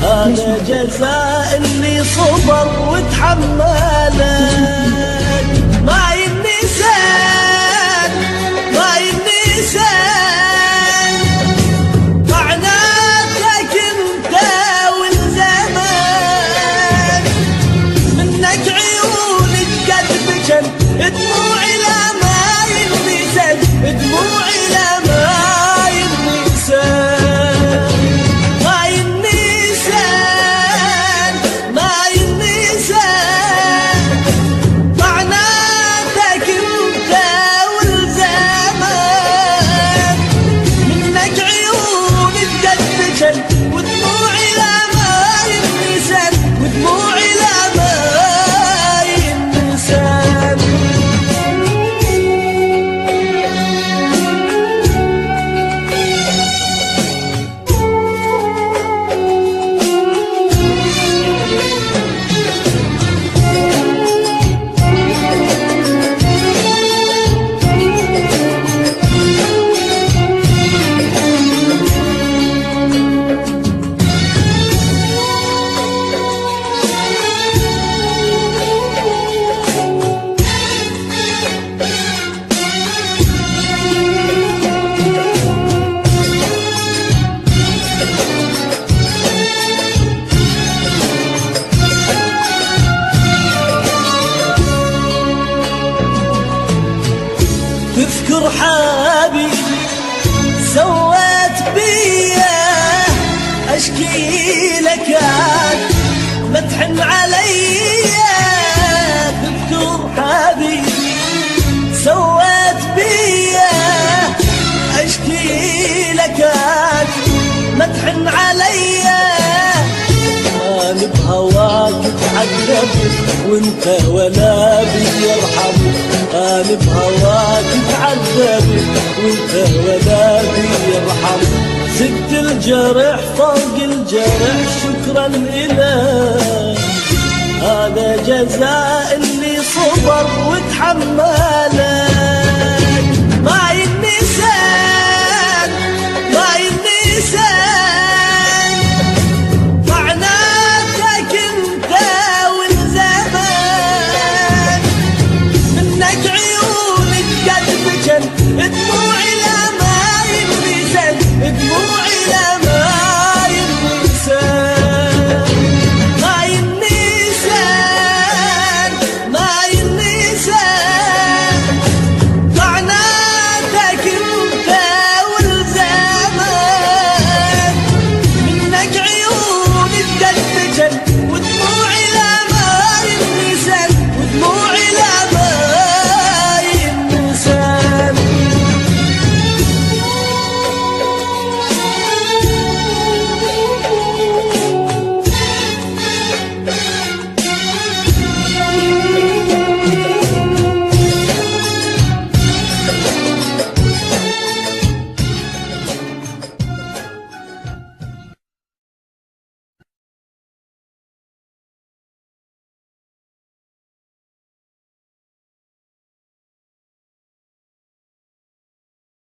هذا جزاء اللي صبر وتحملك. ما ينسان ما ينسان معناتك انت والزمان، منك عيونك قد بجن دموعي لا ما ينسان، دموعي لا ما ينسان. ما ينسان ما ينسان معناتك انت والزمان، منك عيونك قد بجن ودموعي لا ما ينسان، ودموعي لا ما ينسان. تذكر حبيبي سويت بيا اشكي لك ما تحن عليا. تذكر حبيبي سويت بيا اشكي لك ما تحن عليا. انا بهواك تعذبت وانت ولا بيرحم، انا بهواك تعذبت وانت ولا بيرحم. زدت الجرح فوق الجرح شكرا إله، هذا جزاء اللي صبر وتحملك. ما ينسان ما ينسان معناتك انت والزمان، منك عيونك قد بجن دموعي لا ما ينسان، دموعي لا ما ينسان. ما ينسان ما ينسان معناتك انت والزمان، منك عيونك قد بجن ودموعي لا ما ينسان، ودموعي لا ما ينسان.